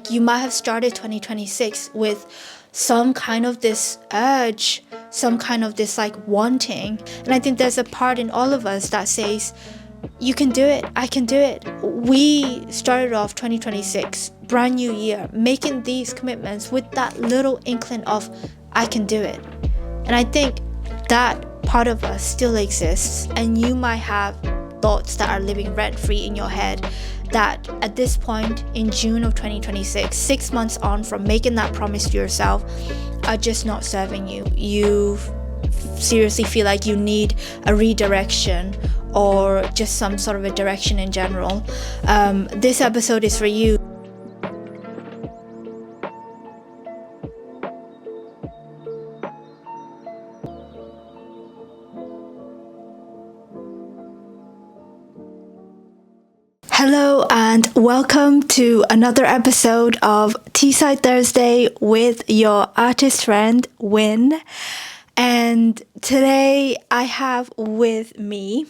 like you might have started 2026 with some kind of this urge, some kind of this like wanting. And I think there's a part in all of us that says, you can do it, I can do it. We started off 2026, brand new year, making these commitments with that little inkling of, I can do it. And I think that part of us still exists, and you might have thoughts that are living rent-free in your head that at this point in June of 2026, 6 months on from making that promise to yourself, are just not serving you. You seriously feel like you need a redirection or just some sort of a direction in general. This episode is for you. Hello and welcome to another episode of Teaside Thursday with your artist friend Win. And today I have with me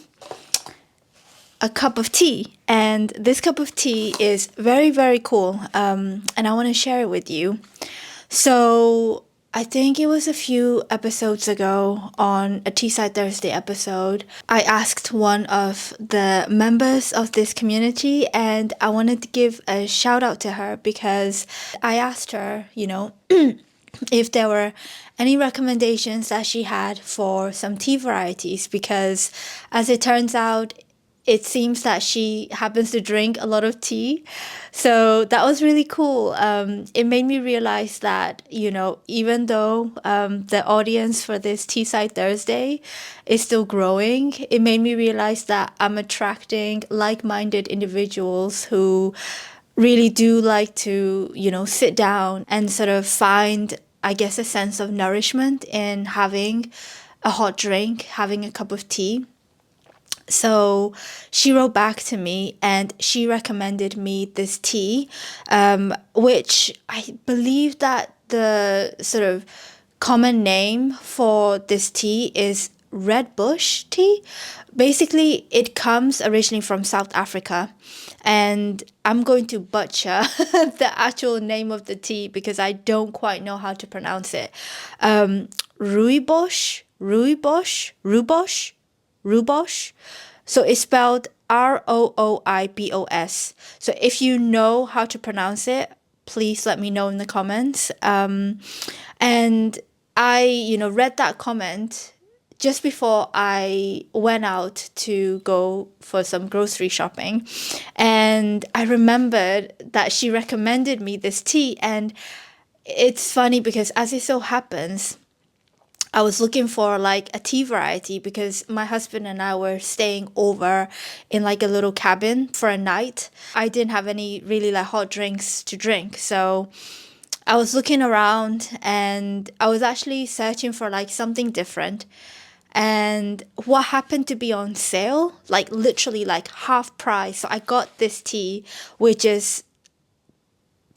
a cup of tea, and this cup of tea is very, very cool, and I want to share it with you. So I think it was a few episodes ago on a Teaside Thursday episode, I asked one of the members of this community, and I wanted to give a shout out to her because I asked her, if there were any recommendations that she had for some tea varieties, because as it turns out, it seems that she happens to drink a lot of tea. So that was really cool. It made me realize that, even though the audience for this Teaside Thursday is still growing, it made me realize that I'm attracting like-minded individuals who really do like to, sit down and sort of find, I guess, a sense of nourishment in having a hot drink, having a cup of tea. So she wrote back to me and she recommended me this tea, which I believe that the sort of common name for this tea is red bush tea. Basically, it comes originally from South Africa, and I'm going to butcher the actual name of the tea because I don't quite know how to pronounce it. Rooibos. So it's spelled Rooibos. So if you know how to pronounce it, please let me know in the comments. And I, read that comment just before I went out to go for some grocery shopping. And I remembered that she recommended me this tea. And it's funny because as it so happens, I was looking for like a tea variety because my husband and I were staying over in like a little cabin for a night. I didn't have any really like hot drinks to drink. So I was looking around and I was actually searching for like something different. And what happened to be on sale, like literally like half price. So I got this tea, which is,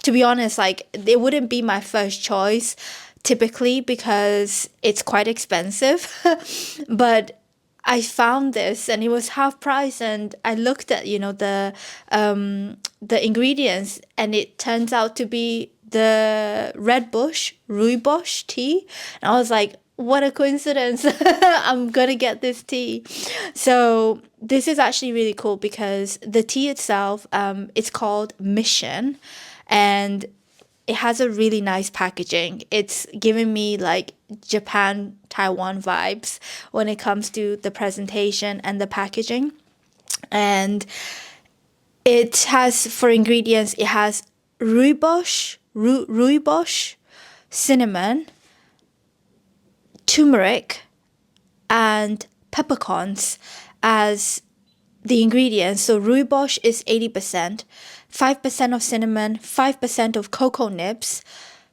to be honest, like it wouldn't be my first choice typically because it's quite expensive. But I found this and it was half price, and I looked at the ingredients, and it turns out to be the Rooibos tea, and I was like, what a coincidence. I'm gonna get this tea. So this is actually really cool because the tea itself, it's called Mission, and it has a really nice packaging. It's giving me like Japan, Taiwan vibes when it comes to the presentation and the packaging. And it has, for ingredients, it has rooibos, cinnamon, turmeric, and peppercorns as the ingredients. So rooibos is 80%, 5% of cinnamon, 5% of cocoa nibs,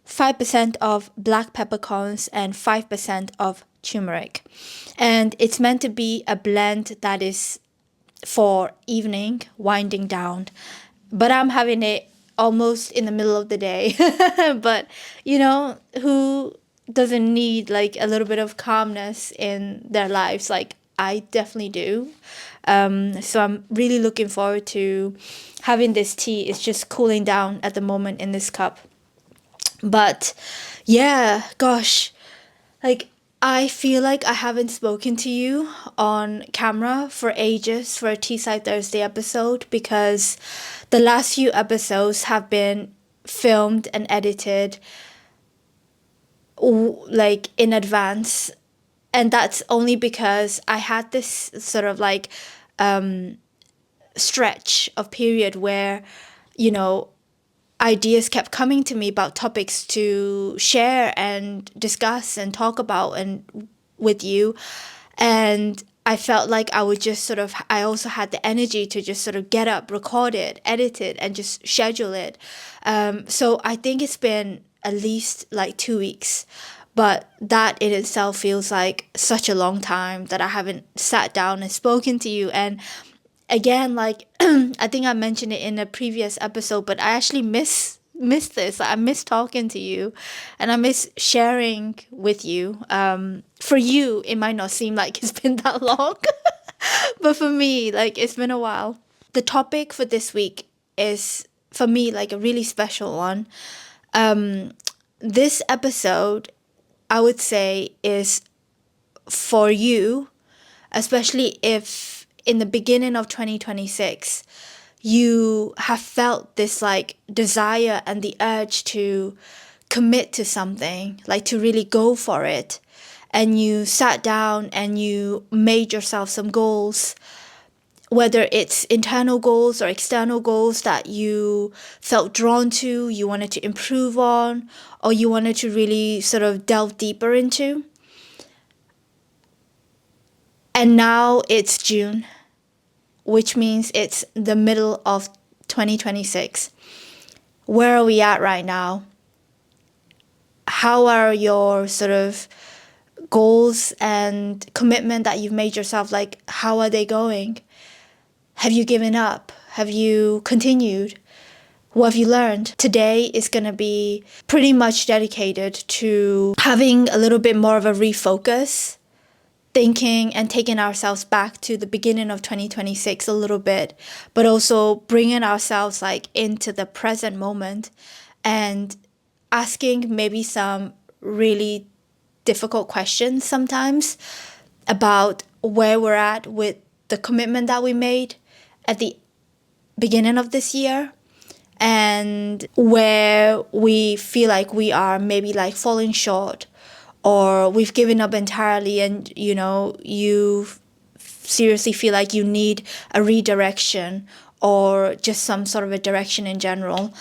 5% of black peppercorns, and 5% of turmeric. And it's meant to be a blend that is for evening, winding down. But I'm having it almost in the middle of the day. But, who doesn't need like a little bit of calmness in their lives? Like, I definitely do. So I'm really looking forward to having this tea. It's just cooling down at the moment in this cup. But yeah, gosh, like I feel like I haven't spoken to you on camera for ages for a Teesside Thursday episode because the last few episodes have been filmed and edited like in advance, and that's only because I had this sort of like stretch of period where, you know, ideas kept coming to me about topics to share and discuss and talk about and with you. And I felt like I would just sort of, I also had the energy to just sort of get up, record it, edit it, and just schedule it. So I think it's been at least like 2 weeks. But that in itself feels like such a long time that I haven't sat down and spoken to you. And again, like I think I mentioned it in a previous episode, but I actually miss this. I miss talking to you, and I miss sharing with you. For you, it might not seem like it's been that long, but for me, like it's been a while. The topic for this week is for me like a really special one. This episode, I would say, is for you, especially if in the beginning of 2026 you have felt this like desire and the urge to commit to something, like to really go for it, and you sat down and you made yourself some goals, whether it's internal goals or external goals that you felt drawn to, you wanted to improve on, or you wanted to really sort of delve deeper into. And now it's June, which means it's the middle of 2026. Where are we at right now? How are your sort of goals and commitment that you've made yourself, like how are they going? Have you given up? Have you continued? What have you learned? Today is going to be pretty much dedicated to having a little bit more of a refocus, thinking and taking ourselves back to the beginning of 2026 a little bit, but also bringing ourselves like into the present moment and asking maybe some really difficult questions sometimes about where we're at with the commitment that we made at the beginning of this year, and where we feel like we are maybe like falling short or we've given up entirely, and you seriously feel like you need a redirection or just some sort of a direction in general.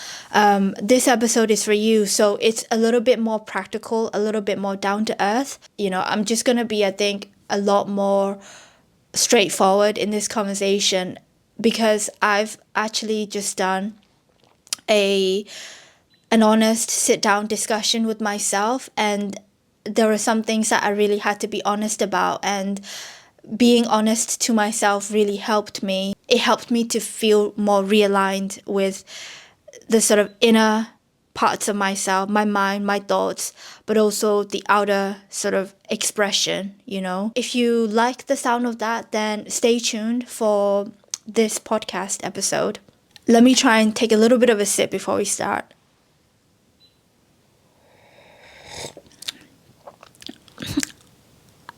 This episode is for you, so it's a little bit more practical, a little bit more down to earth. I'm just gonna be, I think, a lot more straightforward in this conversation because I've actually just done an honest sit down discussion with myself, and there were some things that I really had to be honest about, and being honest to myself really helped me. It helped me to feel more realigned with the sort of inner parts of myself, my mind, my thoughts, but also the outer sort of expression. If you like the sound of that, then stay tuned for this podcast episode. Let me try and take a little bit of a sip before we start.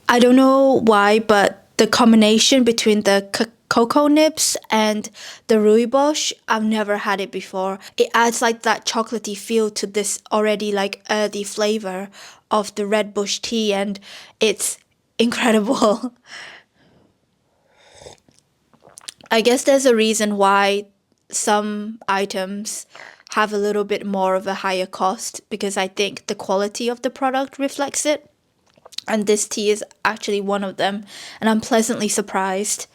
I don't know why, but the combination between the cocoa nibs and the Rooibos, I've never had it before. It adds like that chocolatey feel to this already like earthy flavor of the red bush tea, and it's incredible. I guess there's a reason why some items have a little bit more of a higher cost, because I think the quality of the product reflects it. And this tea is actually one of them, and I'm pleasantly surprised.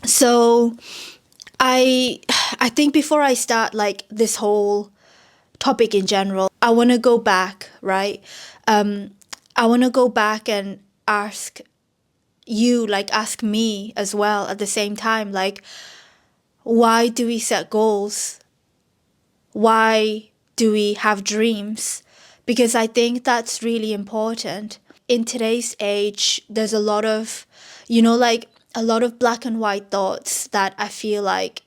So I think before I start like this whole topic in general, I want to go back, right? I want to go back and ask you, like ask me as well at the same time, like why do we set goals? Why do we have dreams? Because I think that's really important. in today's age, there's a lot of, like a lot of black and white thoughts that I feel like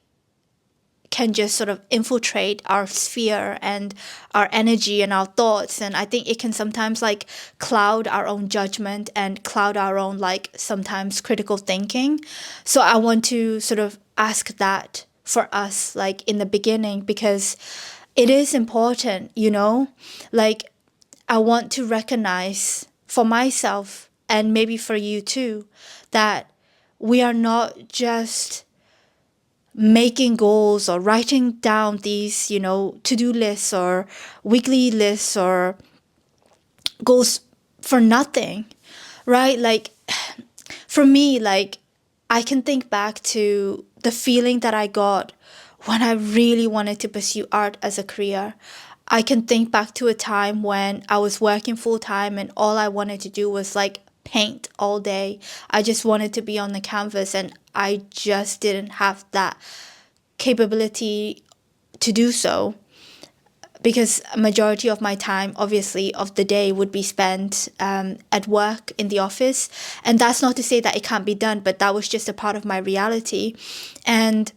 can just sort of infiltrate our sphere and our energy and our thoughts. And I think it can sometimes like cloud our own judgment and cloud our own like sometimes critical thinking. So I want to sort of ask that for us like in the beginning, because it is important, like I want to recognize for myself and maybe for you too, that we are not just making goals or writing down these, to-do lists or weekly lists or goals for nothing, right? Like for me, like I can think back to the feeling that I got when I really wanted to pursue art as a career. I can think back to a time when I was working full time and all I wanted to do was like paint all day. I just wanted to be on the canvas and I just didn't have that capability to do so, because a majority of my time, obviously, of the day would be spent at work in the office. And that's not to say that it can't be done, but that was just a part of my reality. And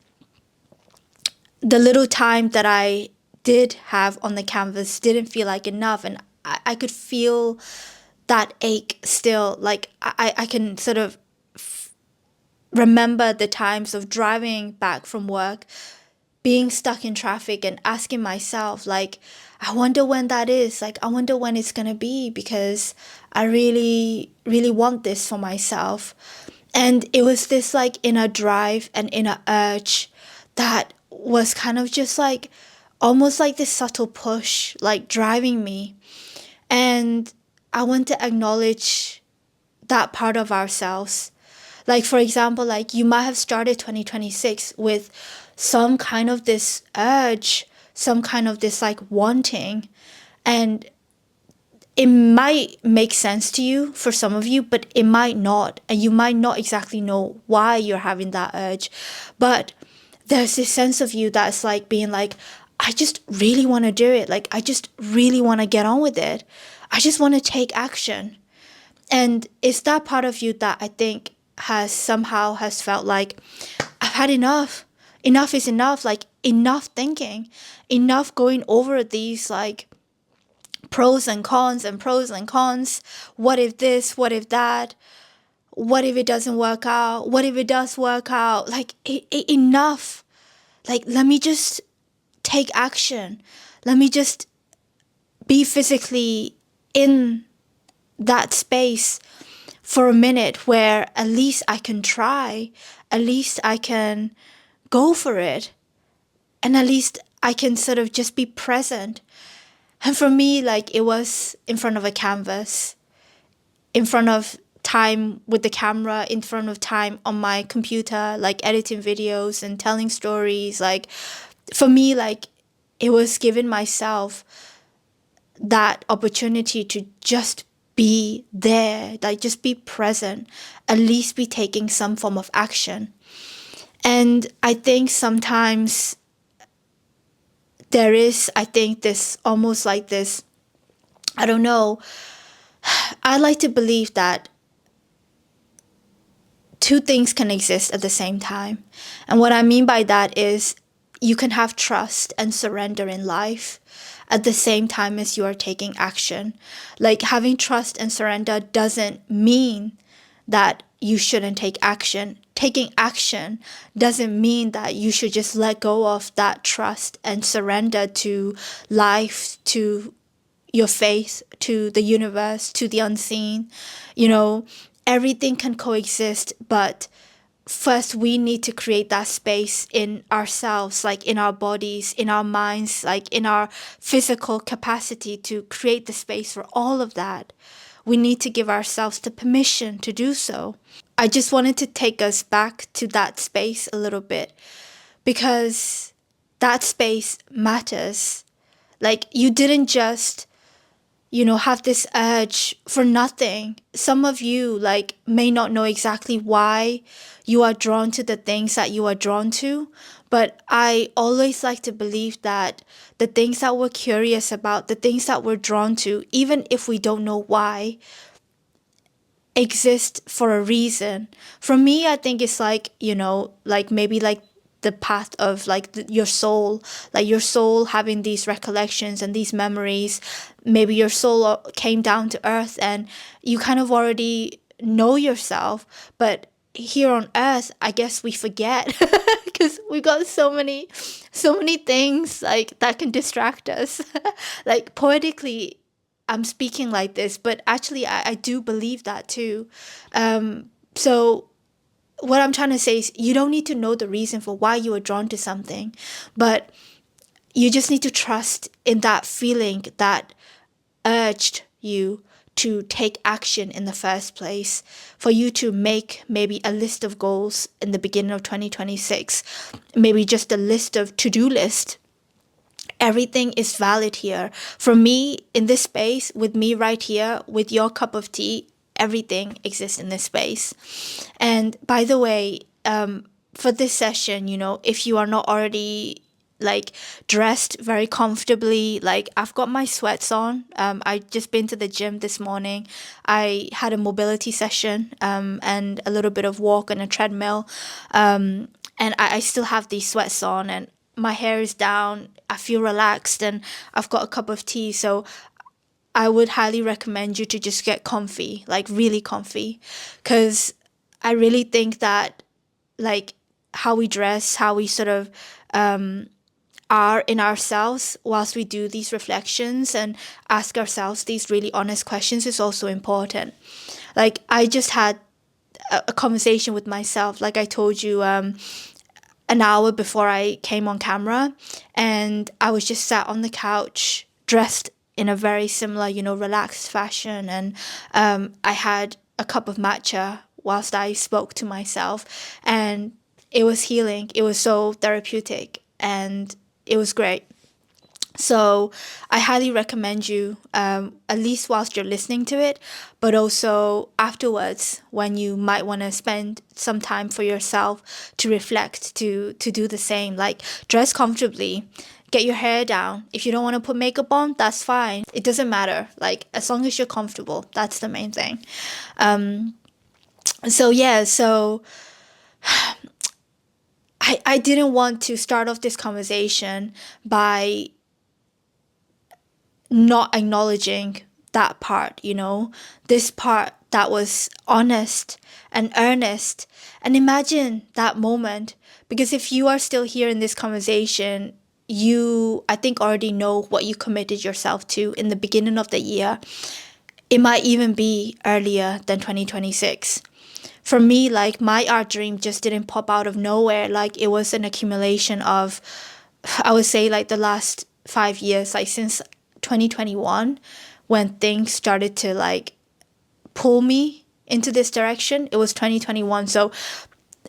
the little time that I did have on the canvas didn't feel like enough. And I could feel that ache still. Like I can sort of remember the times of driving back from work, being stuck in traffic and asking myself, like, I wonder when that is. Like, I wonder when it's going to be, because I really, really want this for myself. And it was this like inner drive and inner urge that was kind of just like almost like this subtle push, like driving me. And I want to acknowledge that part of ourselves. Like, for example, like you might have started 2026 with some kind of this urge, some kind of this like wanting, and it might make sense to you for some of you, but it might not. And you might not exactly know why you're having that urge. But there's this sense of you that's like being like, I just really want to do it. Like, I just really want to get on with it. I just want to take action. And it's that part of you that I think has felt like, I've had enough. Enough is enough. Like, enough thinking, enough going over these like pros and cons and pros and cons. What if this? What if that? What if it doesn't work out? What if it does work out? Like, enough. Like, let me just take action. Let me just be physically in that space for a minute where at least I can try, at least I can go for it, and at least I can sort of just be present. And for me, like, it was in front of a canvas, in front of time with the camera, in front of time on my computer, like editing videos and telling stories. Like, for me, like, it was giving myself that opportunity to just be there, like just be present, at least be taking some form of action. And I think sometimes there is, I think, this almost like this, I don't know, I like to believe that two things can exist at the same time. And what I mean by that is you can have trust and surrender in life at the same time as you are taking action. Like, having trust and surrender doesn't mean that you shouldn't take action. Taking action doesn't mean that you should just let go of that trust and surrender to life, to your faith, to the universe, to the unseen. Everything can coexist, but first we need to create that space in ourselves, like in our bodies, in our minds, like in our physical capacity to create the space for all of that. We need to give ourselves the permission to do so. I just wanted to take us back to that space a little bit, because that space matters. Like, you didn't just have this urge for nothing. Some of you like may not know exactly why you are drawn to the things that you are drawn to, but I always like to believe that the things that we're curious about, the things that we're drawn to, even if we don't know why, exist for a reason. For me, I think it's like, like maybe like the path of like your soul, like your soul having these recollections and these memories. Maybe your soul came down to earth and you kind of already know yourself, but here on earth, I guess we forget because we got so many things like that can distract us. Like poetically, I'm speaking like this, but actually, I do believe that too. So what I'm trying to say is you don't need to know the reason for why you are drawn to something, but you just need to trust in that feeling that urged you to take action in the first place, for you to make maybe a list of goals in the beginning of 2026, maybe just a list of to-do list. Everything is valid here. For me, in this space, with me right here, with your cup of tea, everything exists in this space. And by the way, for this session, if you are not already like dressed very comfortably, like I've got my sweats on. I just been to the gym this morning. I had a mobility session and a little bit of walk on a treadmill. And I still have these sweats on and my hair is down. I feel relaxed and I've got a cup of tea. So I would highly recommend you to just get comfy, like really comfy. Because I really think that like how we dress, how we sort of are in ourselves whilst we do these reflections and ask ourselves these really honest questions is also important. Like I just had a conversation with myself, like I told you, an hour before I came on camera, and I was just sat on the couch dressed in a very similar, relaxed fashion, and I had a cup of matcha whilst I spoke to myself, and it was healing. It was so therapeutic, and it was great. So I highly recommend you, at least whilst you're listening to it, but also afterwards when you might want to spend some time for yourself to reflect, to do the same. Like dress comfortably, get your hair down. If you don't want to put makeup on, that's fine. It doesn't matter. Like as long as you're comfortable, that's the main thing. So yeah, so I didn't want to start off this conversation by not acknowledging that part, this part that was honest and earnest. And imagine that moment, because if you are still here in this conversation, you, I think, already know what you committed yourself to in the beginning of the year. It might even be earlier than 2026. For me, like my art dream just didn't pop out of nowhere. Like it was an accumulation of, I would say, like the last 5 years, like since 2021, when things started to like pull me into this direction. It was 2021. So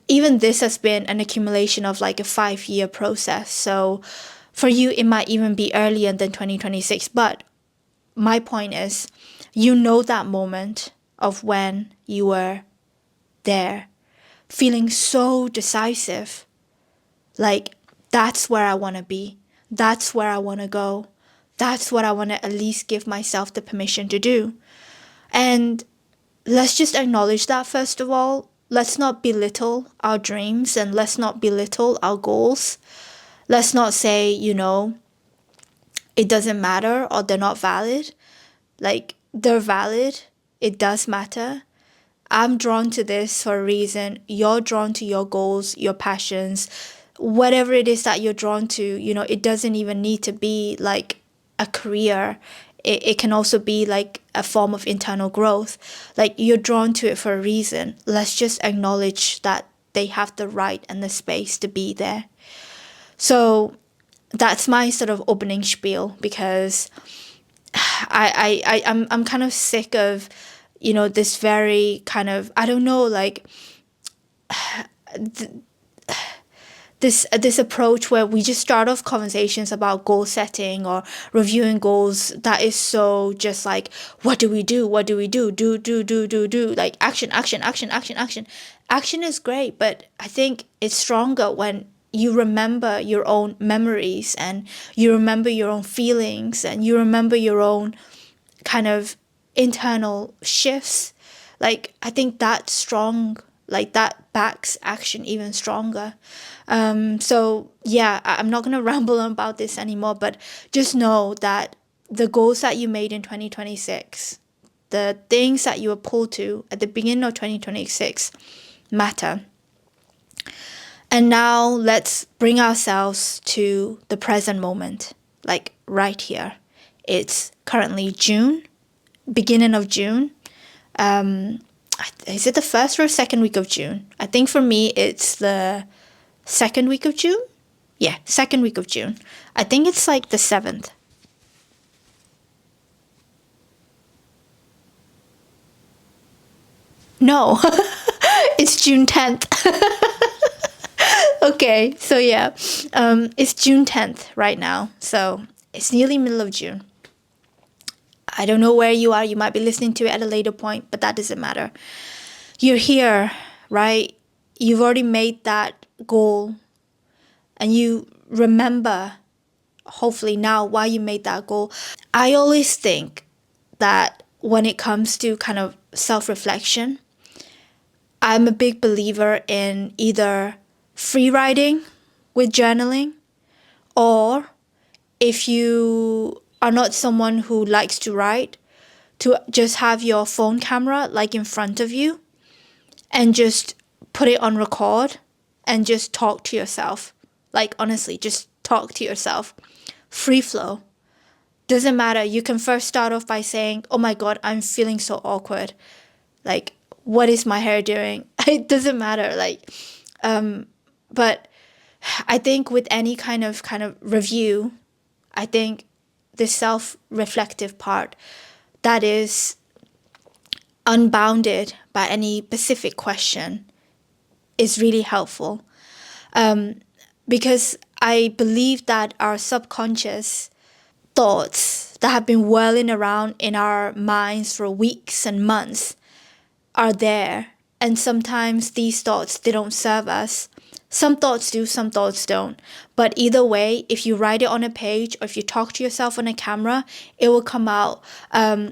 even this has been an accumulation of like a 5 year process. So for you, it might even be earlier than 2026. But my point is, that moment of when you were there, feeling so decisive, like that's where I want to be. That's where I want to go. That's what I want to at least give myself the permission to do. And let's just acknowledge that first of all. Let's not belittle our dreams and let's not belittle our goals. Let's not say, it doesn't matter or they're not valid. Like, they're valid. It does matter. I'm drawn to this for a reason. You're drawn to your goals, your passions, whatever it is that you're drawn to. It doesn't even need to be like a career. It can also be like a form of internal growth. Like you're drawn to it for a reason. Let's just acknowledge that they have the right and the space to be there. So that's my sort of opening spiel, because I'm kind of sick of, this very kind of, I don't know, like this approach where we just start off conversations about goal setting or reviewing goals that is so just like, what do we do? What do we do? Do, like action. Action is great, but I think it's stronger when you remember your own memories and you remember your own feelings and you remember your own kind of internal shifts Like, I think that's strong. Like, that backs action even stronger. So yeah, I'm not gonna ramble on about this anymore, but just know that the goals that you made in 2026, the things that you were pulled to at the beginning of 2026 matter. And now let's bring ourselves to the present moment, like right here. It's currently June, beginning of June. Is it the first or second week of June? I think for me, it's the second week of June. Yeah, second week of June. I think it's like the 7th. No, it's June 10th. Okay, so yeah, it's June 10th right now. So it's nearly middle of June. I don't know where you are. You might be listening to it at a later point, but that doesn't matter. You're here, right? You've already made that goal and you remember, hopefully now, why you made that goal. I always think that when it comes to kind of self-reflection, I'm a big believer in either free writing with journaling, or if you are not someone who likes to write, to just have your phone camera like in front of you and just put it on record and just talk to yourself. Like, honestly, just talk to yourself. Free flow. Doesn't matter. You can first start off by saying, oh my God, I'm feeling so awkward. Like, what is my hair doing? It doesn't matter. Like, but I think with any kind of review, I think the self-reflective part that is unbounded by any specific question is really helpful. Because I believe that our subconscious thoughts that have been whirling around in our minds for weeks and months are there. And sometimes these thoughts, they don't serve us. Some thoughts do, some thoughts don't. But either way, if you write it on a page or if you talk to yourself on a camera, it will come out.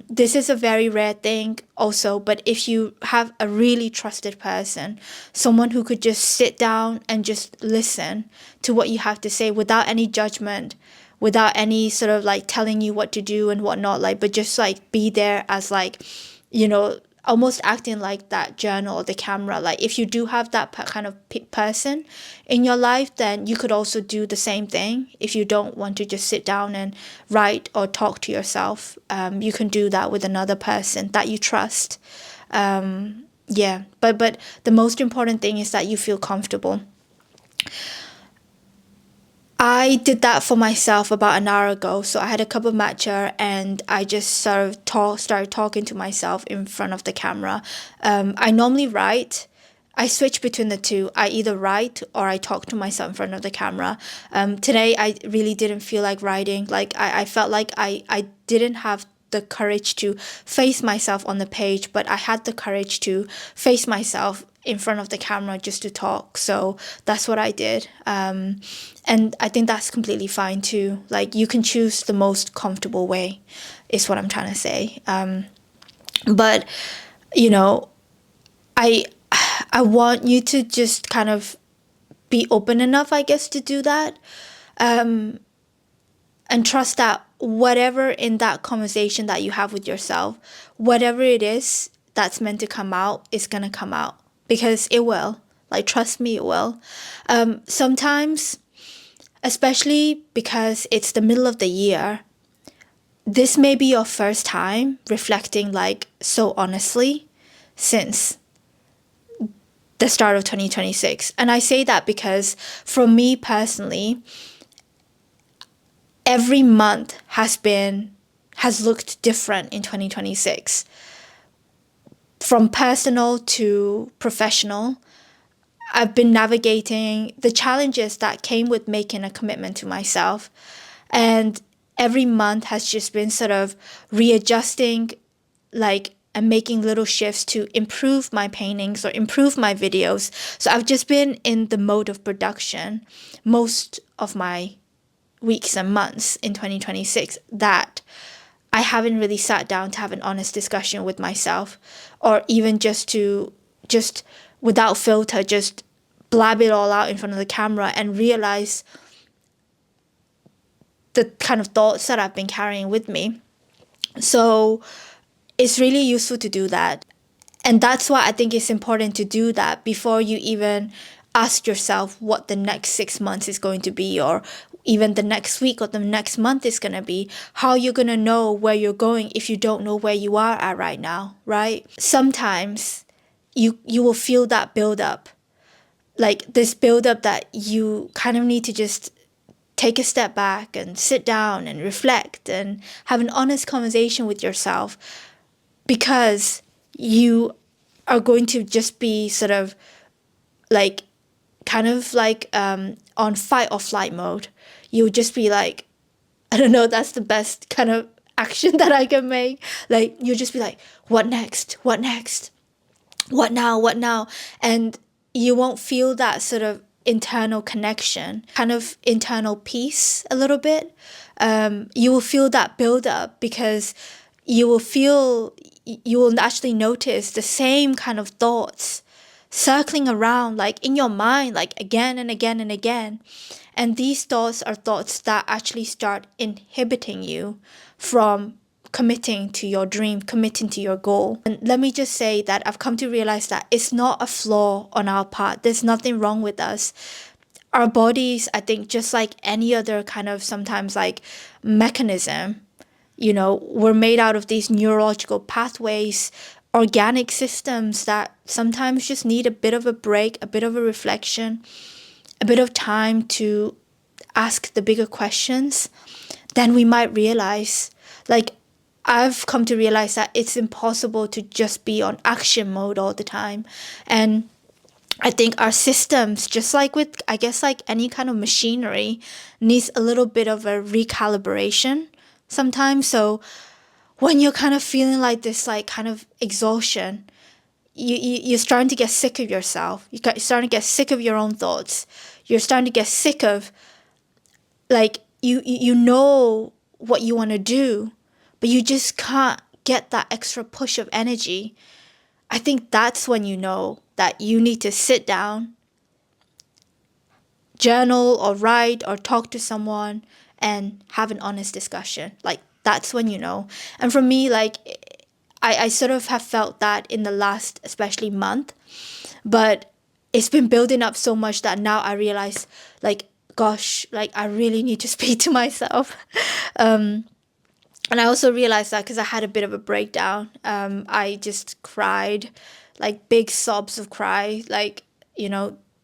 This is a very rare thing also, but if you have a really trusted person, someone who could just sit down and just listen to what you have to say without any judgment, without any sort of like telling you what to do and whatnot, like, but just like be there as like, you know, almost acting like that journal or the camera. Like, if you do have that kind of person in your life, then you could also do the same thing. If you don't want to just sit down and write or talk to yourself, you can do that with another person that you trust. Yeah, but the most important thing is that you feel comfortable. I did that for myself about an hour ago. So I had a cup of matcha and I just sort of started talking to myself in front of the camera. I normally write. I switch between the two. I either write or I talk to myself in front of the camera. Today, I really didn't feel like writing. Like, I felt like I didn't have the courage to face myself on the page, but I had the courage to face myself in front of the camera just to talk. So that's what I did. And I think that's completely fine too. Like, you can choose the most comfortable way, is what I'm trying to say. But, you know, I I want you to just kind of be open enough, I guess, to do that. And trust that whatever in that conversation that you have with yourself, whatever it is that's meant to come out is going to come out, because it will. Like, trust me, it will. Sometimes, especially because it's the middle of the year, this may be your first time reflecting like so honestly since the start of 2026. And I say that because for me personally, every month has looked different in 2026. From personal to professional, I've been navigating the challenges that came with making a commitment to myself. And every month has just been sort of readjusting, like, and making little shifts to improve my paintings or improve my videos. So I've just been in the mode of production most of my weeks and months in 2026 that I haven't really sat down to have an honest discussion with myself, or even just without filter, just blab it all out in front of the camera and realize the kind of thoughts that I've been carrying with me. So it's really useful to do that. And that's why I think it's important to do that before you even ask yourself what the next 6 months is going to be, or even the next week or the next month is going to be. How you're going to know where you're going if you don't know where you are at right now, right? Sometimes you will feel that build up, like this build up that you kind of need to just take a step back and sit down and reflect and have an honest conversation with yourself, because you are going to just be sort of like kind of like on fight or flight mode. You'll just be like, I don't know, that's the best kind of action that I can make. Like you'll just be like, what next? What next? What now? What now? And you won't feel that sort of internal connection, kind of internal peace a little bit. You will feel that build up because you will actually notice the same kind of thoughts circling around like in your mind, like again and again and again. And these thoughts are thoughts that actually start inhibiting you from committing to your dream, committing to your goal. And let me just say that I've come to realize that it's not a flaw on our part. There's nothing wrong with us. Our bodies, I think, just like any other kind of sometimes like mechanism, we're made out of these neurological pathways, organic systems that sometimes just need a bit of a break, a bit of a reflection, a bit of time to ask the bigger questions. Then we might realize, like, I've come to realize that it's impossible to just be on action mode all the time. And I think our systems, just like with, I guess, like any kind of machinery, needs a little bit of a recalibration sometimes. So when you're kind of feeling like this, like kind of exhaustion, you're starting to get sick of yourself. You're starting to get sick of your own thoughts. You're starting to get sick of, like, you know what you want to do, but you just can't get that extra push of energy. I think that's when you know that you need to sit down, journal or write or talk to someone and have an honest discussion. Like that's when you know. And for me, like I sort of have felt that in the last especially month, but it's been building up so much that now I realize, like, gosh, like I really need to speak to myself. And I also realized that because I had a bit of a breakdown. I just cried, like big sobs of cry, like,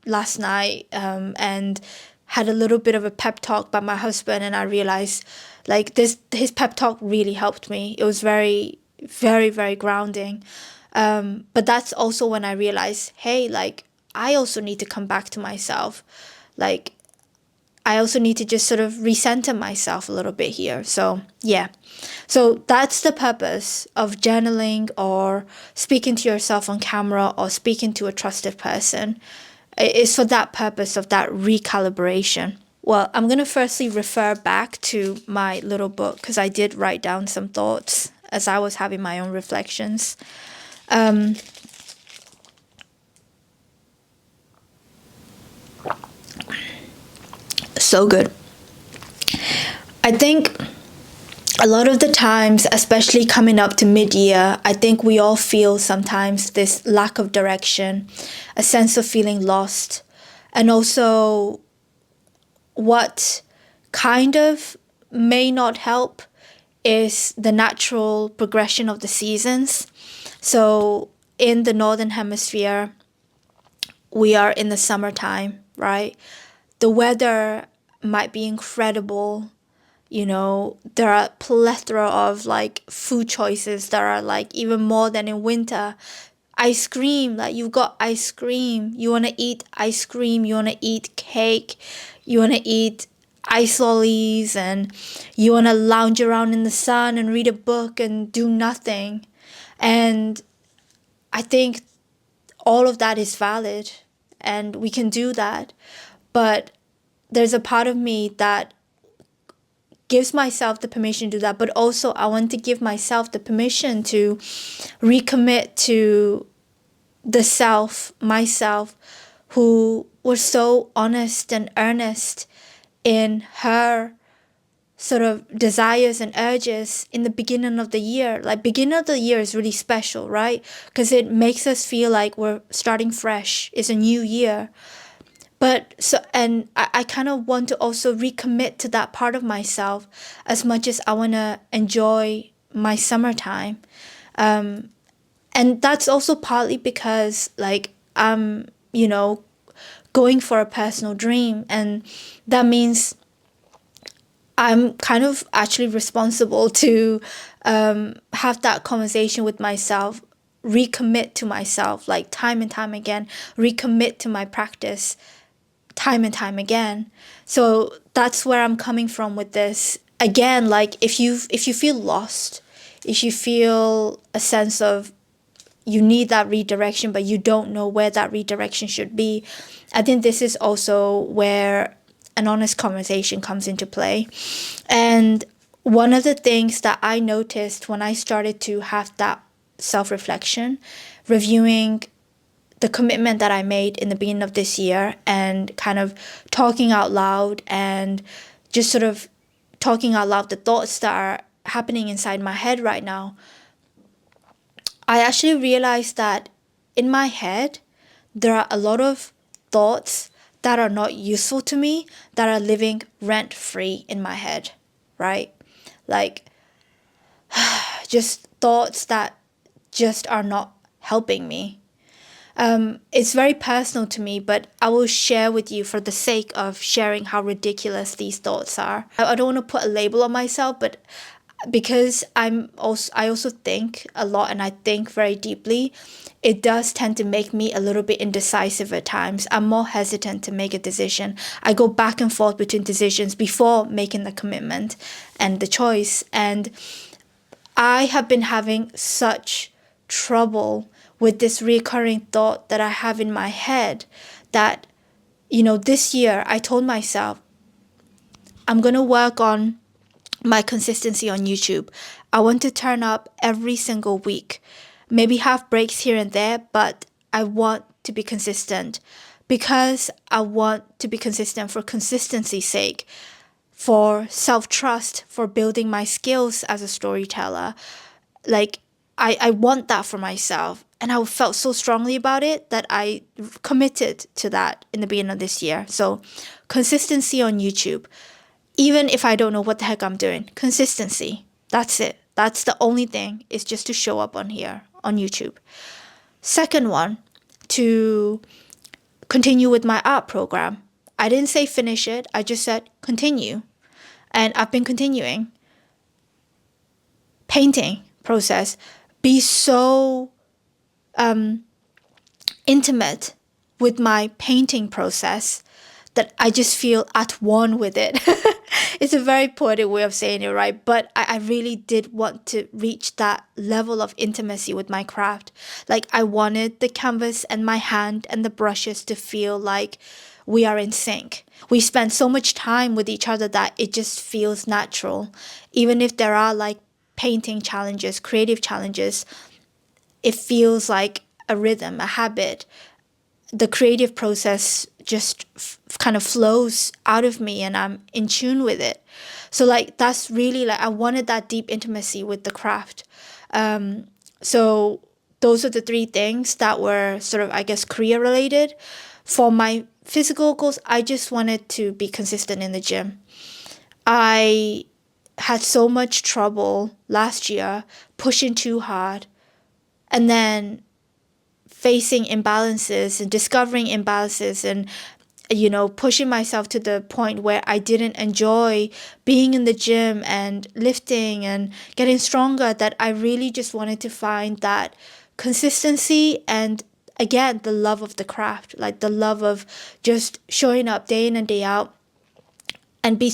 last night, and had a little bit of a pep talk by my husband. And I realized, like, his pep talk really helped me. It was very, very, very grounding. But that's also when I realized, hey, like, I also need to come back to myself. Like, I also need to just sort of recenter myself a little bit here. So, yeah. So that's the purpose of journaling or speaking to yourself on camera or speaking to a trusted person. It's for that purpose of that recalibration. Well, I'm going to firstly refer back to my little book because I did write down some thoughts as I was having my own reflections. So good. I think a lot of the times, especially coming up to mid-year, I think we all feel sometimes this lack of direction, a sense of feeling lost, and also what kind of may not help is the natural progression of the seasons. So in the Northern Hemisphere, we are in the summertime, right? The weather might be incredible. There are a plethora of like food choices that are like even more than in winter. Ice cream, like you've got ice cream. You want to eat ice cream. You want to eat cake. You want to eat ice lollies, and you want to lounge around in the sun and read a book and do nothing. And I think all of that is valid and we can do that. But there's a part of me that gives myself the permission to do that, but also I want to give myself the permission to recommit to the myself, who was so honest and earnest in her sort of desires and urges in the beginning of the year. Like, beginning of the year is really special, right? Because it makes us feel like we're starting fresh. It's a new year. But so, and I kind of want to also recommit to that part of myself as much as I want to enjoy my summertime. And that's also partly because, like, I'm, going for a personal dream. And that means I'm kind of actually responsible to have that conversation with myself, recommit to myself, like time and time again, recommit to my practice time and time again. So that's where I'm coming from with this. Again, like, if you feel lost, if you feel a sense of you need that redirection, but you don't know where that redirection should be, I think this is also where an honest conversation comes into play. And one of the things that I noticed when I started to have that self-reflection, reviewing the commitment that I made in the beginning of this year, and kind of talking out loud, and just sort of talking out loud the thoughts that are happening inside my head right now, I actually realized that in my head, there are a lot of thoughts that are not useful to me, that are living rent free in my head, right? Like, just thoughts that just are not helping me. It's very personal to me, but I will share with you for the sake of sharing how ridiculous these thoughts are. I don't want to put a label on myself, but because I also think a lot, and I think very deeply, it does tend to make me a little bit indecisive at times. I'm more hesitant to make a decision. I go back and forth between decisions before making the commitment and the choice. And I have been having such trouble with this recurring thought that I have in my head that, this year I told myself, I'm going to work on my consistency on YouTube. I want to turn up every single week, maybe have breaks here and there, but I want to be consistent, because I want to be consistent for consistency's sake, for self-trust, for building my skills as a storyteller. Like, I want that for myself. And I felt so strongly about it that I committed to that in the beginning of this year. So consistency on YouTube. Even if I don't know what the heck I'm doing, consistency. That's it. That's the only thing, is just to show up on here, on YouTube. Second one, to continue with my art program. I didn't say finish it. I just said continue. And I've been continuing. Painting process. Be so intimate with my painting process that I just feel at one with it. It's a very poetic way of saying it, right? But I really did want to reach that level of intimacy with my craft. Like, I wanted the canvas and my hand and the brushes to feel like we are in sync. We spend so much time with each other that it just feels natural. Even if there are like painting challenges, creative challenges, it feels like a rhythm, a habit. The creative process just kind of flows out of me, and I'm in tune with it. So like, that's really, like, I wanted that deep intimacy with the craft. So those are the three things that were sort of, I guess, career related. For my physical goals, I just wanted to be consistent in the gym. I had so much trouble last year pushing too hard, and then facing imbalances and discovering imbalances, and pushing myself to the point where I didn't enjoy being in the gym and lifting and getting stronger, that I really just wanted to find that consistency, and again, the love of the craft, like the love of just showing up day in and day out, and be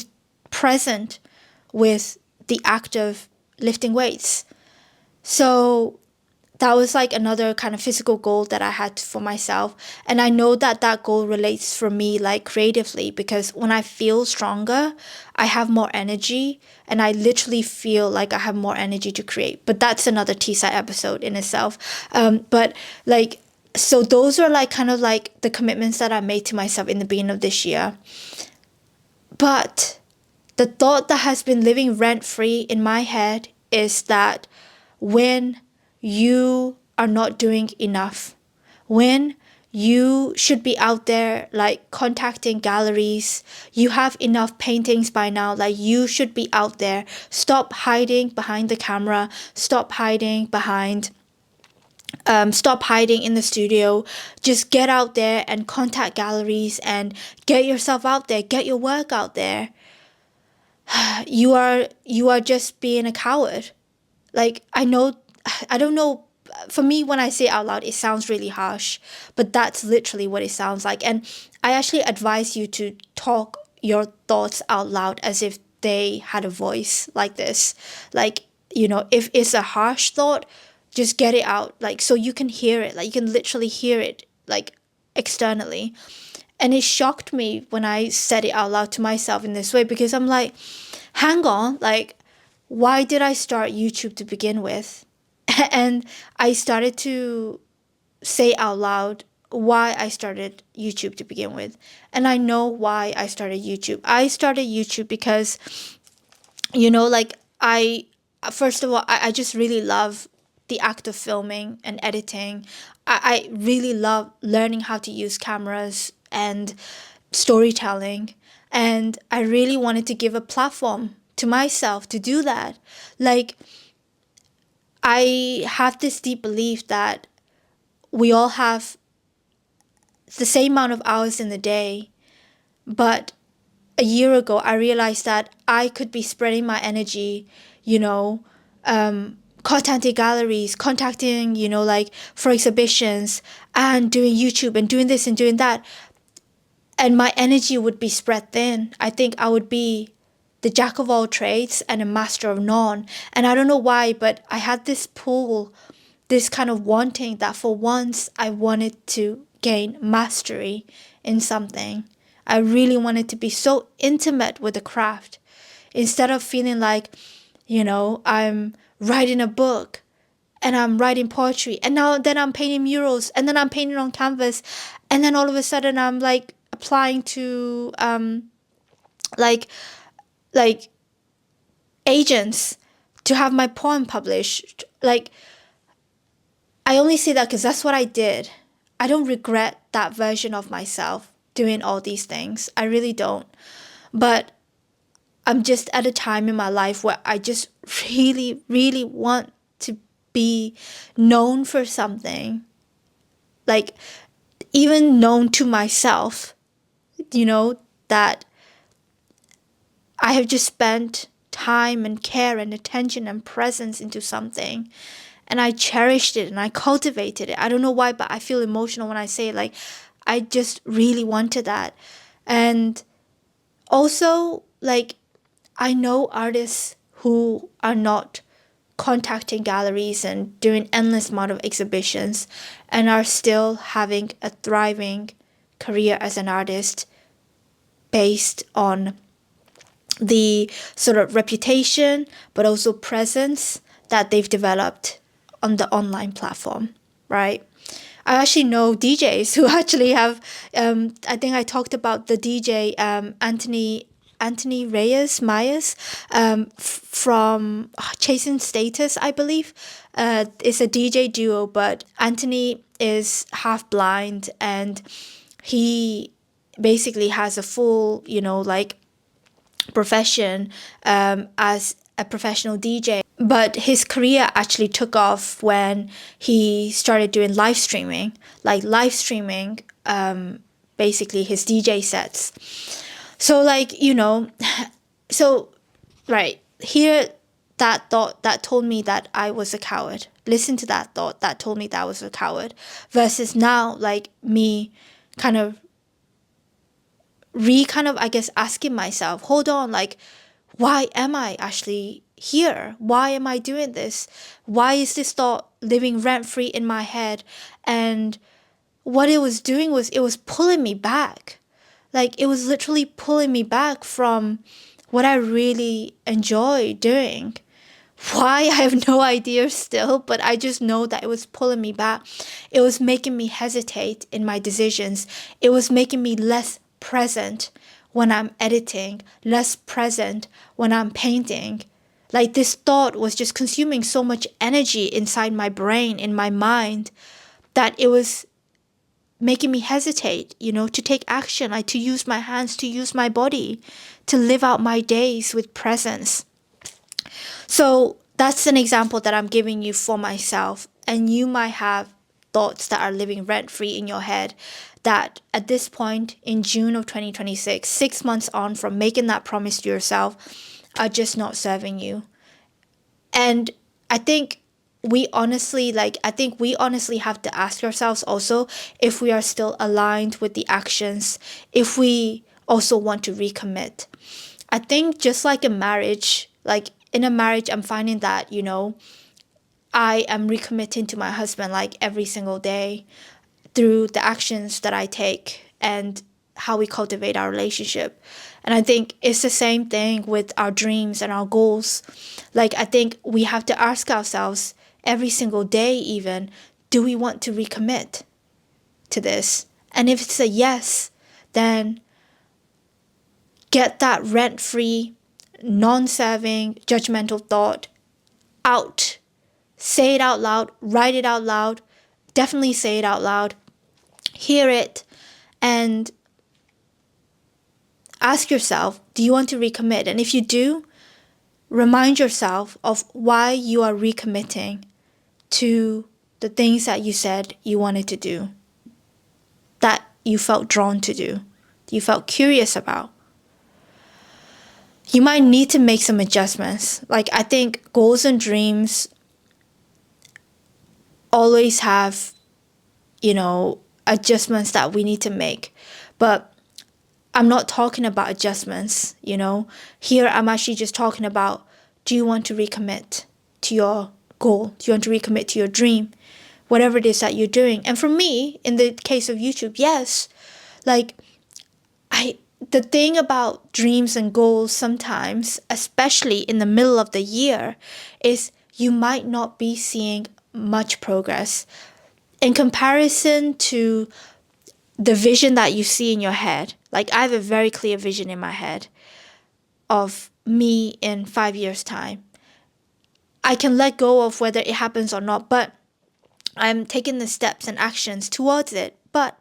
present with the act of lifting weights. So that was like another kind of physical goal that I had for myself. And I know that that goal relates for me like creatively, because when I feel stronger, I have more energy, and I literally feel like I have more energy to create. But that's another T-side episode in itself. But like, so those are like kind of like the commitments that I made to myself in the beginning of this year. But the thought that has been living rent free in my head is that when you are not doing enough, when you should be out there like contacting galleries, you have enough paintings by now, like you should be out there. Stop hiding behind the camera, stop hiding in the studio. Just get out there and contact galleries and get yourself out there, get your work out there. You are just being a coward. Like, I don't know, for me, when I say it out loud, it sounds really harsh, but that's literally what it sounds like. And I actually advise you to talk your thoughts out loud as if they had a voice like this. Like, if it's a harsh thought, just get it out, like, so you can hear it, like you can literally hear it, like, externally. And it shocked me when I said it out loud to myself in this way, because I'm like, hang on, like, why did I start YouTube to begin with? And I started to say out loud why I started YouTube to begin with. And I know why I started YouTube. I started YouTube because, like, first of all, I just really love the act of filming and editing. I really love learning how to use cameras and storytelling. And I really wanted to give a platform to myself to do that. Like, I have this deep belief that we all have the same amount of hours in the day, but a year ago I realized that I could be spreading my energy, contacting galleries, contacting, like, for exhibitions, and doing YouTube and doing this and doing that. And my energy would be spread thin. I think I would be the jack of all trades and a master of none. And I don't know why, but I had this pull, this kind of wanting that for once I wanted to gain mastery in something. I really wanted to be so intimate with the craft, instead of feeling like, I'm writing a book and I'm writing poetry, and then I'm painting murals, and then I'm painting on canvas, and then all of a sudden I'm like applying to like agents to have my poem published. Like, I only say that because that's what I did. I don't regret that version of myself doing all these things. I really don't. But I'm just at a time in my life where I just really, really want to be known for something. Like, even known to myself, that I have just spent time and care and attention and presence into something, and I cherished it and I cultivated it. I don't know why, but I feel emotional when I say it. Like, I just really wanted that. And also, like, I know artists who are not contacting galleries and doing endless amount of exhibitions and are still having a thriving career as an artist based on the sort of reputation but also presence that they've developed on the online platform, right? I actually know DJs who actually have, I think I talked about the DJ, Anthony Reyes Myers, from Chasing Status, I believe. It's a DJ duo, but Anthony is half blind, and he basically has a full, like, profession as a professional DJ. But his career actually took off when he started doing live streaming, basically his DJ sets. So, like, so, right, here, that thought that told me that I was a coward. Listen to that thought that told me that I was a coward. Versus now, like, me kind of, I guess, asking myself, hold on, like, why am I actually here? Why am I doing this? Why is this thought living rent-free in my head? And what it was doing was it was pulling me back. Like, it was literally pulling me back from what I really enjoy doing. Why? I have no idea still, but I just know that it was pulling me back. It was making me hesitate in my decisions. It was making me less present when I'm editing, less present when I'm painting. Like, this thought was just consuming so much energy inside my brain, in my mind, that it was making me hesitate, to take action, like to use my hands, to use my body, to live out my days with presence. So that's an example that I'm giving you for myself. And you might have thoughts that are living rent free in your head that at this point in June of 2026, 6 months on from making that promise to yourself, are just not serving you. And I think we honestly have to ask ourselves also if we are still aligned with the actions, if we also want to recommit. I think just like a marriage, like in a marriage, I'm finding that, I am recommitting to my husband like every single day through the actions that I take and how we cultivate our relationship. And I think it's the same thing with our dreams and our goals. Like, I think we have to ask ourselves every single day, even, do we want to recommit to this? And if it's a yes, then get that rent-free, non-serving, judgmental thought out. Say it out loud, write it out loud, definitely say it out loud, hear it, and ask yourself, do you want to recommit? And if you do, remind yourself of why you are recommitting to the things that you said you wanted to do, that you felt drawn to do, you felt curious about. You might need to make some adjustments. Like, I think goals and dreams always have, adjustments that we need to make. But I'm not talking about adjustments, Here I'm actually just talking about, do you want to recommit to your goal? Do you want to recommit to your dream? Whatever it is that you're doing. And for me, in the case of YouTube, yes. Like, the thing about dreams and goals sometimes, especially in the middle of the year, is you might not be seeing much progress in comparison to the vision that you see in your head. Like, I have a very clear vision in my head of me in 5 years' time. I can let go of whether it happens or not, but I'm taking the steps and actions towards it. But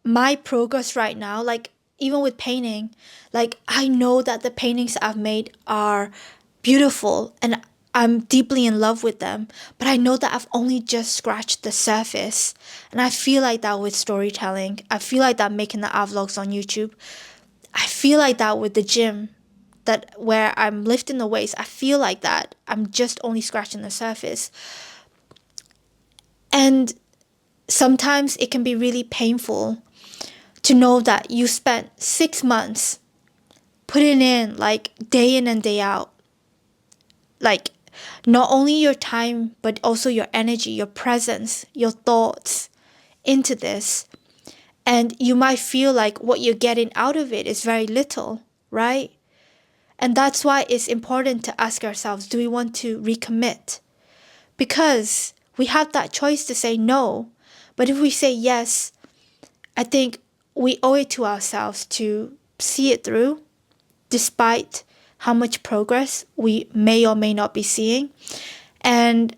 my progress right now, like even with painting, like I know that the paintings I've made are beautiful and I'm deeply in love with them, but I know that I've only just scratched the surface. And I feel like that with storytelling. I feel like that making the art vlogs on YouTube. I feel like that with the gym, that where I'm lifting the weights. I feel like that I'm just only scratching the surface. And sometimes it can be really painful to know that you spent 6 months putting in like day in and day out, like not only your time, but also your energy, your presence, your thoughts into this. And you might feel like what you're getting out of it is very little, right? And that's why it's important to ask ourselves, do we want to recommit? Because we have that choice to say no. But if we say yes, I think we owe it to ourselves to see it through, despite how much progress we may or may not be seeing. And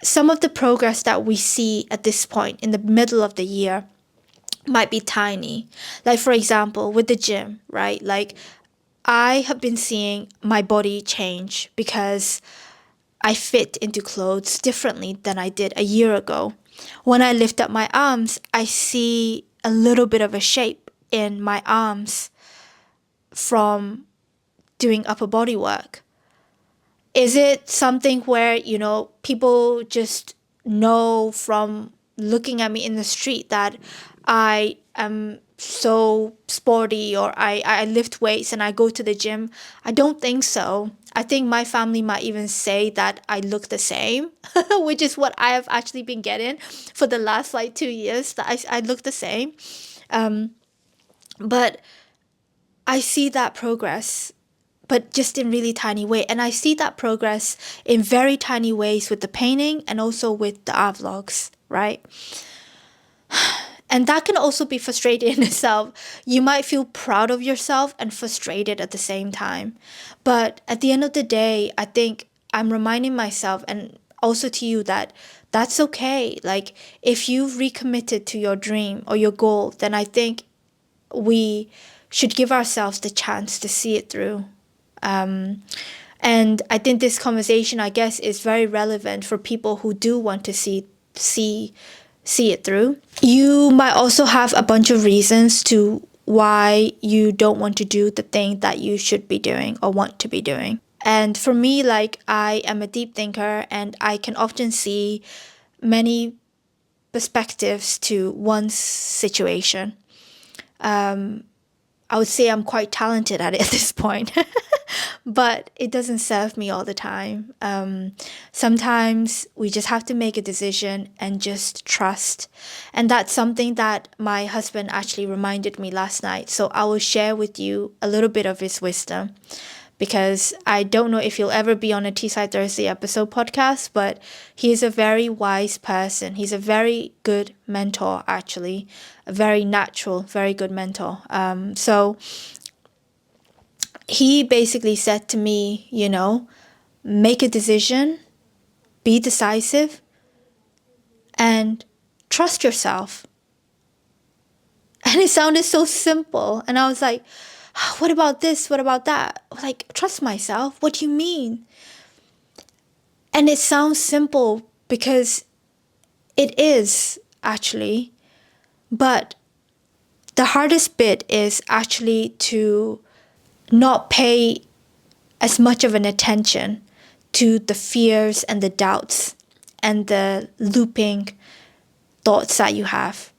some of the progress that we see at this point in the middle of the year might be tiny. Like, for example, with the gym, right? Like, I have been seeing my body change because I fit into clothes differently than I did a year ago. When I lift up my arms, I see a little bit of a shape in my arms from doing upper body work. Is it something where, people just know from looking at me in the street that I am so sporty, or I lift weights and I go to the gym. I don't think so. I think my family might even say that I look the same, which is what I have actually been getting for the last like 2 years, that I look the same. But I see that progress, but just in really tiny way. And I see that progress in very tiny ways with the painting and also with the art vlogs, right? And that can also be frustrating in itself. You might feel proud of yourself and frustrated at the same time. But at the end of the day, I think I'm reminding myself and also to you that that's okay. Like, if you've recommitted to your dream or your goal, then I think we should give ourselves the chance to see it through. And I think this conversation, I guess, is very relevant for people who do want to see it through. You might also have a bunch of reasons to why you don't want to do the thing that you should be doing or want to be doing. And for me, like, I am a deep thinker and I can often see many perspectives to one situation. I would say I'm quite talented at it at this point, but it doesn't serve me all the time. Sometimes we just have to make a decision and just trust. And that's something that my husband actually reminded me last night. So I will share with you a little bit of his wisdom, because I don't know if he'll ever be on a Teesside Thursday episode podcast, but he is a very wise person. He's a very good mentor, actually, a very natural, very good mentor. So he basically said to me, make a decision, be decisive, and trust yourself. And it sounded so simple. And I was like, what about this? What about that? Like, trust myself? What do you mean? And it sounds simple because it is actually. But the hardest bit is actually to not pay as much of an attention to the fears and the doubts and the looping thoughts that you have.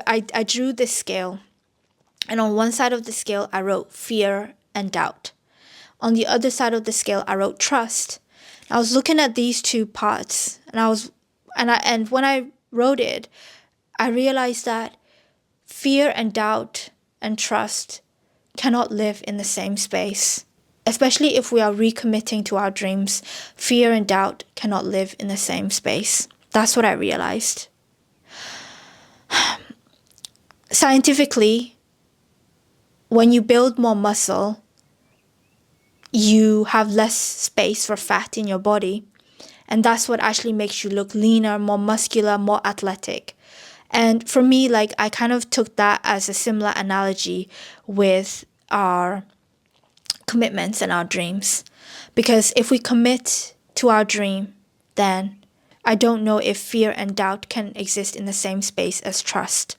I drew this scale. And on one side of the scale, I wrote fear and doubt. On the other side of the scale, I wrote trust. I was looking at these two parts, and when I wrote it, I realized that fear and doubt and trust cannot live in the same space. Especially if we are recommitting to our dreams, fear and doubt cannot live in the same space. That's what I realized. Scientifically, when you build more muscle, you have less space for fat in your body. And that's what actually makes you look leaner, more muscular, more athletic. And for me, like, I kind of took that as a similar analogy with our commitments and our dreams. Because if we commit to our dream, then I don't know if fear and doubt can exist in the same space as trust.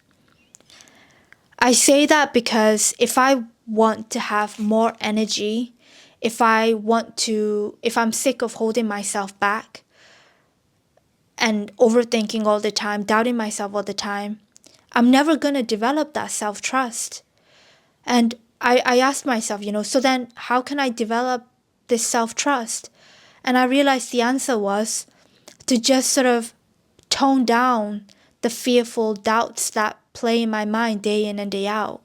I say that because if I want to have more energy, if I'm sick of holding myself back and overthinking all the time, doubting myself all the time, I'm never going to develop that self-trust. And I asked myself, so then how can I develop this self-trust? And I realized the answer was to just sort of tone down the fearful doubts that play in my mind day in and day out.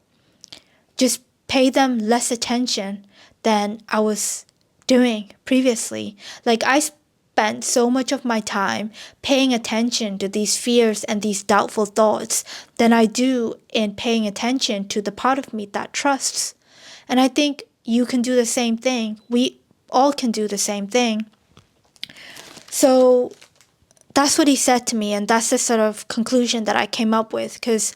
Just pay them less attention than I was doing previously. Like, I spent so much of my time paying attention to these fears and these doubtful thoughts than I do in paying attention to the part of me that trusts. And I think you can do the same thing. We all can do the same thing. So that's what he said to me, and that's the sort of conclusion that I came up with. Because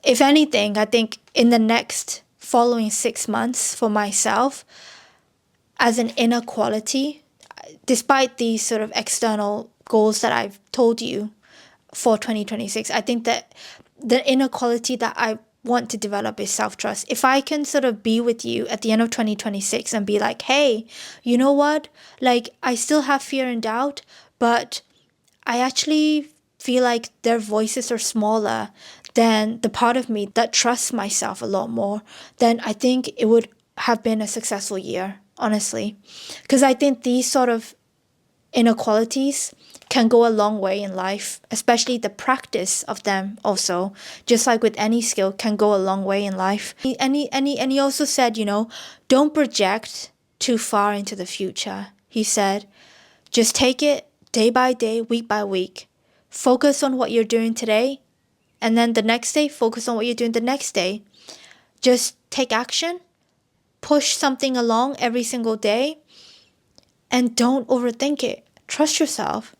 if anything, I think in the next following 6 months for myself, as an inner quality, despite these sort of external goals that I've told you for 2026, I think that the inner quality that I want to develop is self-trust. If I can sort of be with you at the end of 2026 and be like, hey, you know what? Like, I still have fear and doubt, but I actually feel like their voices are smaller then the part of me that trusts myself a lot more, then I think it would have been a successful year, honestly. Because I think these sort of inequalities can go a long way in life, especially the practice of them also, just like with any skill, can go a long way in life. And he also said, don't project too far into the future. He said, just take it day by day, week by week. Focus on what you're doing today, and then the next day, focus on what you're doing the next day. Just take action, push something along every single day, and don't overthink it. Trust yourself.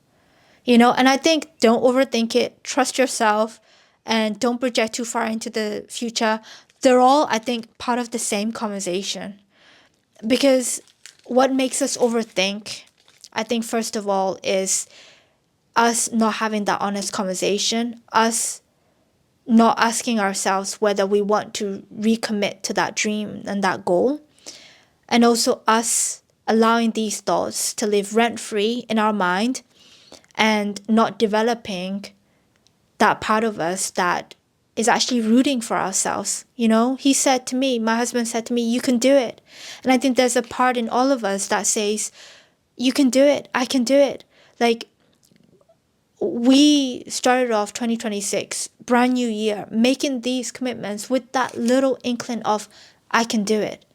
And I think don't overthink it, trust yourself, and don't project too far into the future. They're all, I think, part of the same conversation. Because what makes us overthink, I think, first of all, is us not having that honest conversation, us not asking ourselves whether we want to recommit to that dream and that goal, and also us allowing these thoughts to live rent-free in our mind and not developing that part of us that is actually rooting for ourselves. He said to me, my husband said to me, you can do it. And I think there's a part in all of us that says, you can do it, I can do it. Like, we started off 2026, brand new year, making these commitments with that little inkling of, I can do it.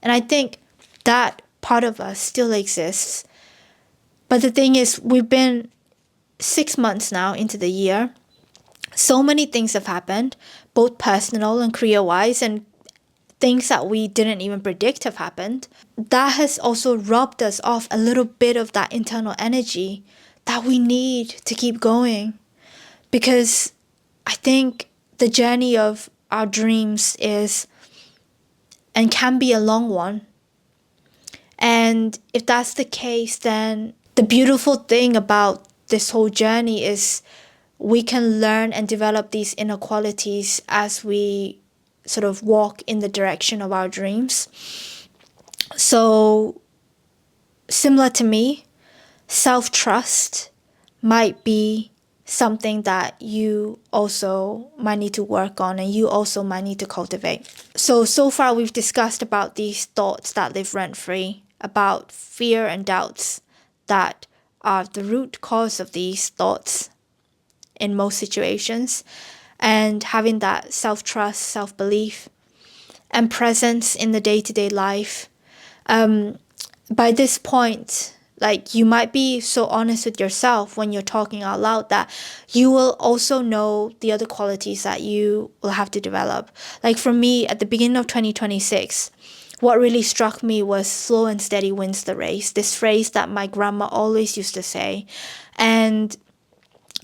And I think that part of us still exists. But the thing is, we've been 6 months now into the year. So many things have happened, both personal and career-wise, and things that we didn't even predict have happened. That has also robbed us of a little bit of that internal energy that we need to keep going. Because I think the journey of our dreams is and can be a long one. And if that's the case, then the beautiful thing about this whole journey is we can learn and develop these inner qualities as we sort of walk in the direction of our dreams. So, similar to me, self-trust might be something that you also might need to work on and you also might need to cultivate. So far we've discussed about these thoughts that live rent-free, about fear and doubts that are the root cause of these thoughts in most situations, and having that self-trust, self-belief, and presence in the day-to-day life. By this point, like, you might be so honest with yourself when you're talking out loud that you will also know the other qualities that you will have to develop. Like for me, at the beginning of 2026, what really struck me was slow and steady wins the race. This phrase that my grandma always used to say. And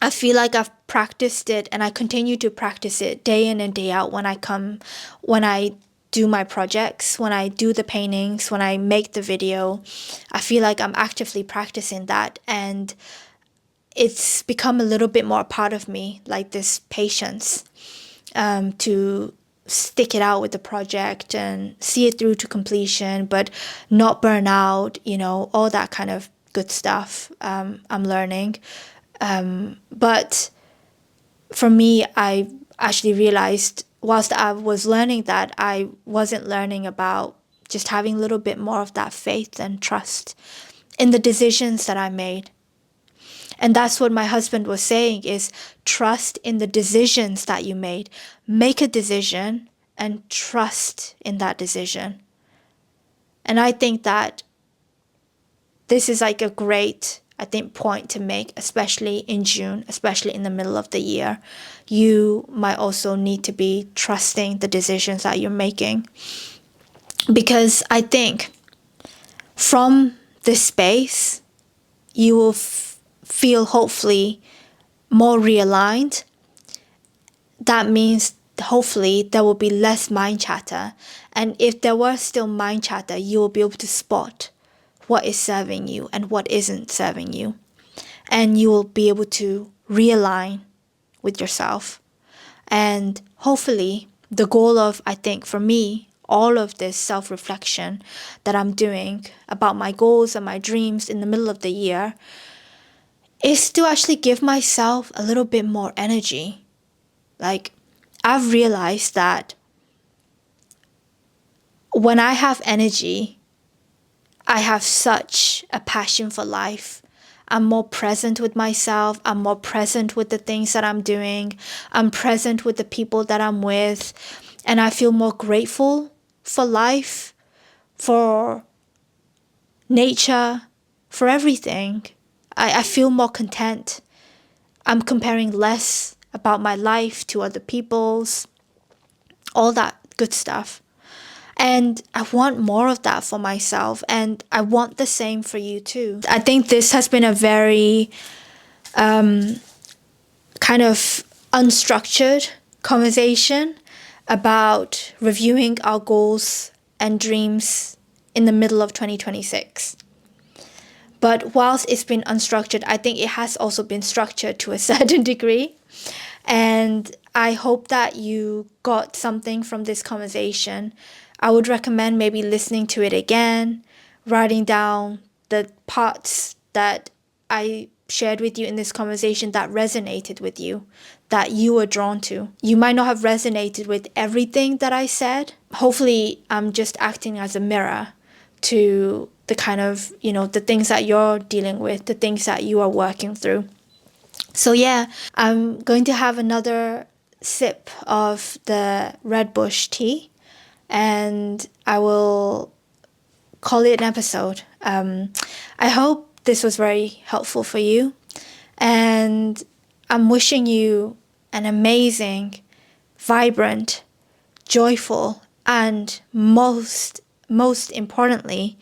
I feel like I've practiced it and I continue to practice it day in and day out when I do my projects, when I do the paintings, when I make the video. I feel like I'm actively practicing that, and it's become a little bit more a part of me, like this patience to stick it out with the project and see it through to completion, but not burn out, all that kind of good stuff I'm learning. But for me, I actually realized whilst I was learning that, I wasn't learning about just having a little bit more of that faith and trust in the decisions that I made. And that's what my husband was saying, is trust in the decisions that you made. Make a decision and trust in that decision. And I think that this is like a great, point to make, especially in June, especially in the middle of the year. You might also need to be trusting the decisions that you're making. Because I think from this space, you will feel hopefully more realigned. That means hopefully there will be less mind chatter. And if there was still mind chatter, you will be able to spot what is serving you and what isn't serving you. And you will be able to realign with yourself. And hopefully the goal of, I think for me, all of this self-reflection that I'm doing about my goals and my dreams in the middle of the year is to actually give myself a little bit more energy. Like, I've realized that when I have energy, I have such a passion for life. I'm more present with myself. I'm more present with the things that I'm doing. I'm present with the people that I'm with. And I feel more grateful for life, for nature, for everything. I feel more content. I'm comparing less about my life to other people's, all that good stuff. And I want more of that for myself. And I want the same for you too. I think this has been a very kind of unstructured conversation about reviewing our goals and dreams in the middle of 2026. But whilst it's been unstructured, I think it has also been structured to a certain degree. And I hope that you got something from this conversation. I would recommend maybe listening to it again, writing down the parts that I shared with you in this conversation that resonated with you, that you were drawn to. You might not have resonated with everything that I said. Hopefully, I'm just acting as a mirror to the kind of, the things that you're dealing with, the things that you are working through. So yeah, I'm going to have another sip of the red bush tea, and I will call it an episode. I hope this was very helpful for you, and I'm wishing you an amazing, vibrant, joyful, and most importantly,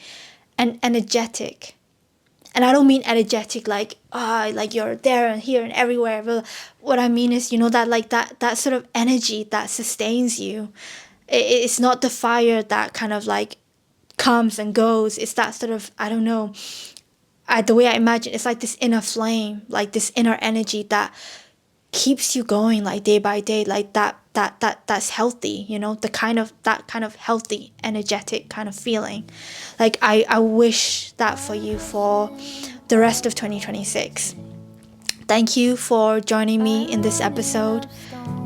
an energetic. And I don't mean energetic like like you're there and here and everywhere. But what I mean is, that like that sort of energy that sustains you. It's not the fire that kind of like comes and goes. It's that sort of, I don't know. The way I imagine, it's like this inner flame, like this inner energy that keeps you going like day by day, like that's healthy, that kind of healthy, energetic kind of feeling. Like I wish that for you for the rest of 2026. Thank you for joining me in this episode,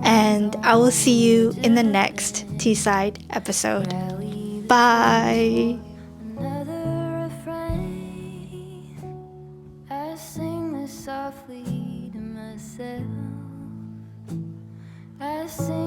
and I will see you in the next Teesside episode. Bye. Another refrain. I sing this softly to myself. I sing